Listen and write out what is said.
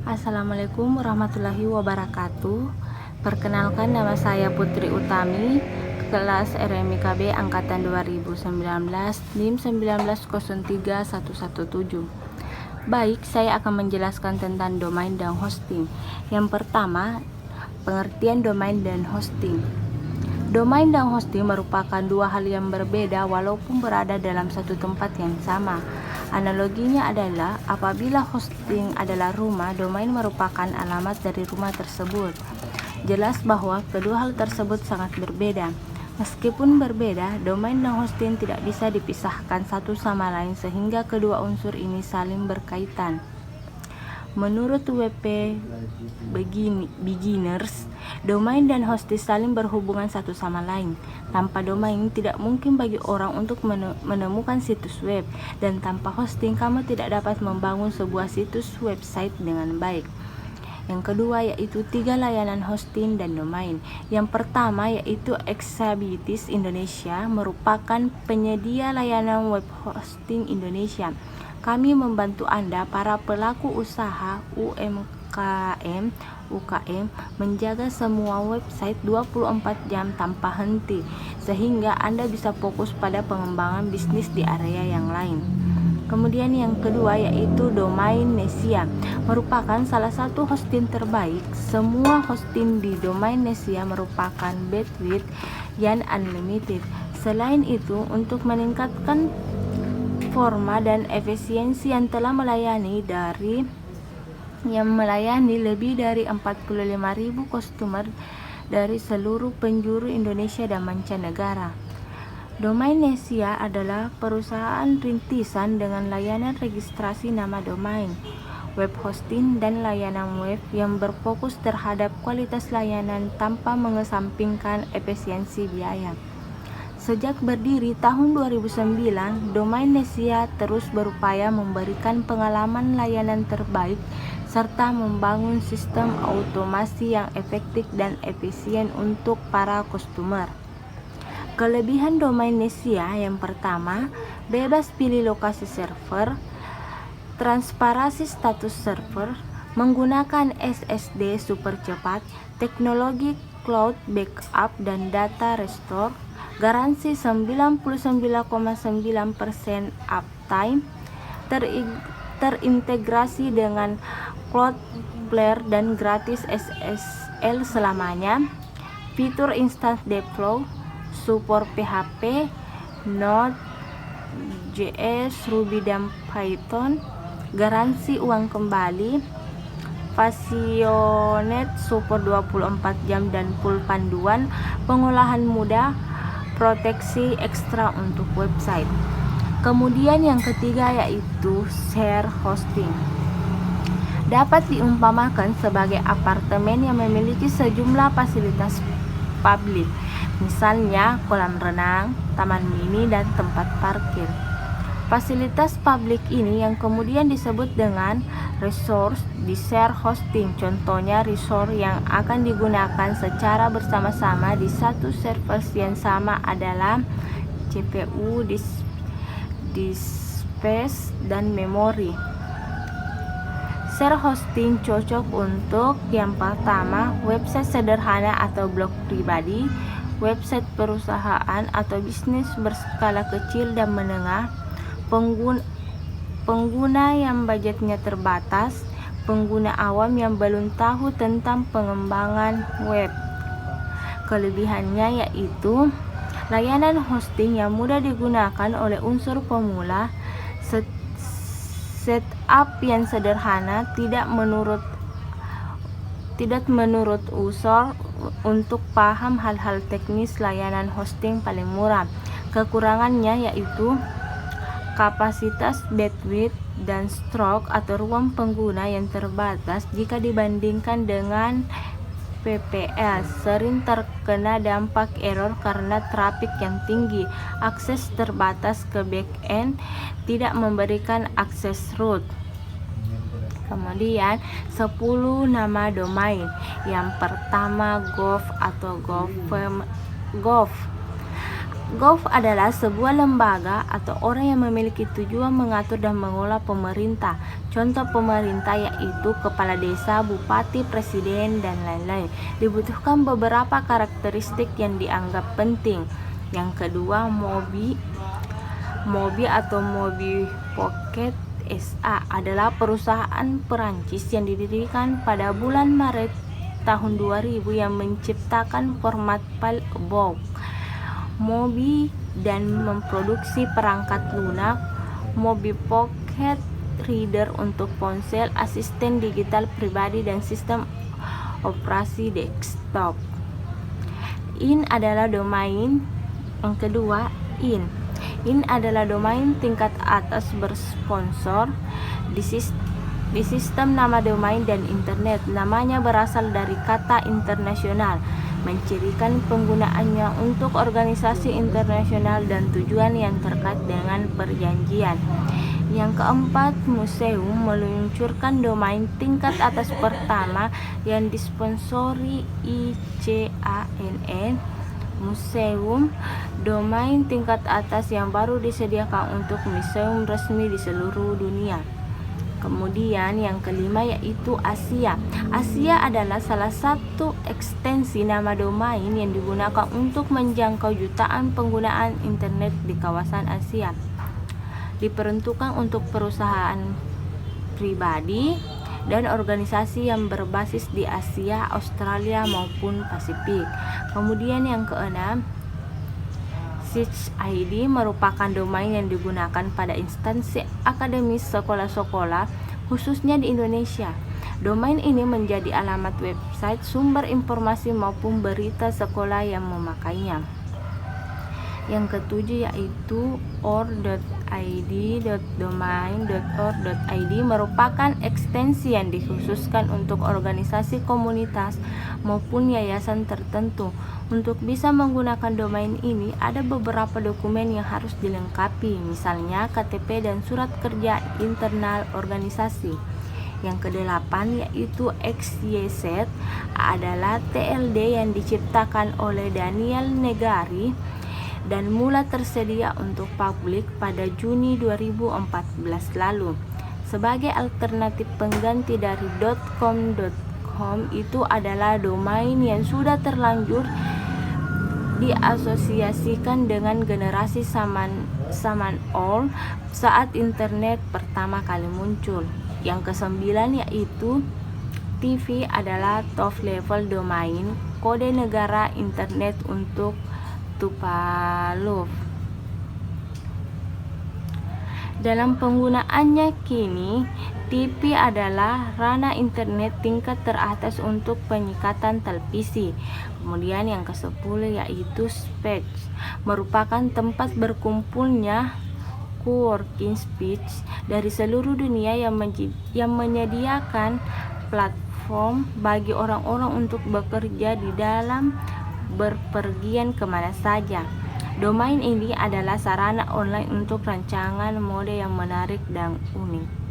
Assalamualaikum warahmatullahi wabarakatuh. Perkenalkan, nama saya Putri Utami, kelas RMIKB angkatan 2019, NIM 1903117. Baik, saya akan menjelaskan tentang domain dan hosting. Yang pertama, pengertian domain dan hosting. Domain dan hosting merupakan dua hal yang berbeda walaupun berada dalam satu tempat yang sama. Analoginya adalah apabila hosting adalah rumah, domain merupakan alamat dari rumah tersebut. Jelas bahwa kedua hal tersebut sangat berbeda. Meskipun berbeda, domain dan hosting tidak bisa dipisahkan satu sama lain sehingga kedua unsur ini saling berkaitan. Menurut WP Beginners, domain dan hosting saling berhubungan satu sama lain. Tanpa domain, tidak mungkin bagi orang untuk menemukan situs web, dan tanpa hosting, kamu tidak dapat membangun sebuah situs website dengan baik. Yang kedua yaitu 3 layanan hosting dan domain. Yang pertama yaitu Exabitis Indonesia, merupakan penyedia layanan web hosting Indonesia. Kami membantu Anda, para pelaku usaha UMKM, menjaga semua website 24 jam tanpa henti, sehingga Anda bisa fokus pada pengembangan bisnis di area yang lain. Kemudian yang kedua yaitu Domainnesia, merupakan salah satu hosting terbaik. Semua hosting di Domainnesia merupakan bandwidth yang unlimited. Selain itu, untuk meningkatkan performa dan efisiensi yang telah melayani lebih dari 45.000 customer dari seluruh penjuru Indonesia dan mancanegara. Domainnesia adalah perusahaan rintisan dengan layanan registrasi nama domain, web hosting, dan layanan web yang berfokus terhadap kualitas layanan tanpa mengesampingkan efisiensi biaya. Sejak berdiri tahun 2009, Domainnesia terus berupaya memberikan pengalaman layanan terbaik serta membangun sistem otomasi yang efektif dan efisien untuk para customer. Kelebihan Domainnesia yang pertama, bebas pilih lokasi server, transparansi status server, menggunakan SSD super cepat, teknologi cloud backup dan data restore, garansi 99,9% uptime, terintegrasi dengan Cloudflare dan gratis SSL selamanya, fitur instant deploy, support PHP, Node.js, Ruby dan Python, garansi uang kembali, Passionet support 24 jam dan full panduan, pengolahan mudah, proteksi ekstra untuk website. Kemudian yang ketiga yaitu share hosting. Dapat diumpamakan sebagai apartemen yang memiliki sejumlah fasilitas publik, misalnya kolam renang, taman mini, dan tempat parkir. Fasilitas publik ini yang kemudian disebut dengan resource di share hosting. Contohnya resort yang akan digunakan secara bersama-sama di satu server yang sama adalah CPU, space, dan memori. Share hosting cocok untuk yang pertama, website sederhana atau blog pribadi, website perusahaan atau bisnis berskala kecil dan menengah, pengguna yang budgetnya terbatas, pengguna awam yang belum tahu tentang pengembangan web. Kelebihannya yaitu layanan hosting yang mudah digunakan oleh unsur pemula, setup yang sederhana, tidak menurut user untuk paham hal-hal teknis. Layanan hosting paling murah. Kekurangannya yaitu kapasitas bandwidth dan stroke atau ruang pengguna yang terbatas jika dibandingkan dengan VPS, sering terkena dampak error karena traffic yang tinggi, akses terbatas ke back-end, tidak memberikan akses root. Kemudian 10 nama domain. Yang pertama gov atau gov. Gov adalah sebuah lembaga atau orang yang memiliki tujuan mengatur dan mengelola pemerintah. Contoh pemerintah yaitu kepala desa, bupati, presiden, dan lain-lain. Dibutuhkan beberapa karakteristik yang dianggap penting. Yang kedua, Mobi atau Mobi Pocket SA adalah perusahaan Perancis yang didirikan pada bulan Maret tahun 2000 yang menciptakan format file Vogue Mobi dan memproduksi perangkat lunak Mobi Pocket Reader untuk ponsel, asisten digital pribadi, dan sistem operasi desktop. IN adalah domain. Yang kedua, IN adalah domain tingkat atas bersponsor di sistem nama domain dan internet. Namanya berasal dari kata internasional, mencirikan penggunaannya untuk organisasi internasional dan tujuan yang terkait dengan perjanjian. Yang keempat, museum meluncurkan domain tingkat atas pertama yang disponsori ICANN. Museum, domain tingkat atas yang baru disediakan untuk museum resmi di seluruh dunia. Kemudian yang kelima yaitu Asia. Asia adalah salah satu ekstensi nama domain yang digunakan untuk menjangkau jutaan penggunaan internet di kawasan Asia. Diperuntukkan untuk perusahaan pribadi dan organisasi yang berbasis di Asia, Australia maupun Pasifik. Kemudian yang keenam, SearchID merupakan domain yang digunakan pada instansi akademis sekolah-sekolah, khususnya di Indonesia. Domain ini menjadi alamat website, sumber informasi maupun berita sekolah yang memakainya. Yang ketujuh yaitu or.id.domain.or.id merupakan ekstensi yang dikhususkan untuk organisasi komunitas maupun yayasan tertentu. Untuk bisa menggunakan domain ini ada beberapa dokumen yang harus dilengkapi, misalnya KTP dan surat kerja internal organisasi. Yang kedelapan yaitu XYZ adalah TLD yang diciptakan oleh Daniel Negari dan mula tersedia untuk publik pada Juni 2014 lalu. Sebagai alternatif pengganti dari .com itu adalah domain yang sudah terlanjur diasosiasikan dengan generasi zaman old saat internet pertama kali muncul. Yang kesembilan yaitu TV adalah top level domain, kode negara internet untuk Tuvalu. Dalam penggunaannya kini, TV adalah ranah internet tingkat teratas untuk penyikatan televisi. Kemudian yang ke-10 yaitu Space, merupakan tempat berkumpulnya co-working space dari seluruh dunia yang menyediakan platform bagi orang-orang untuk bekerja di dalam berpergian kemana saja. Domain ini adalah sarana online untuk rancangan mode yang menarik dan unik.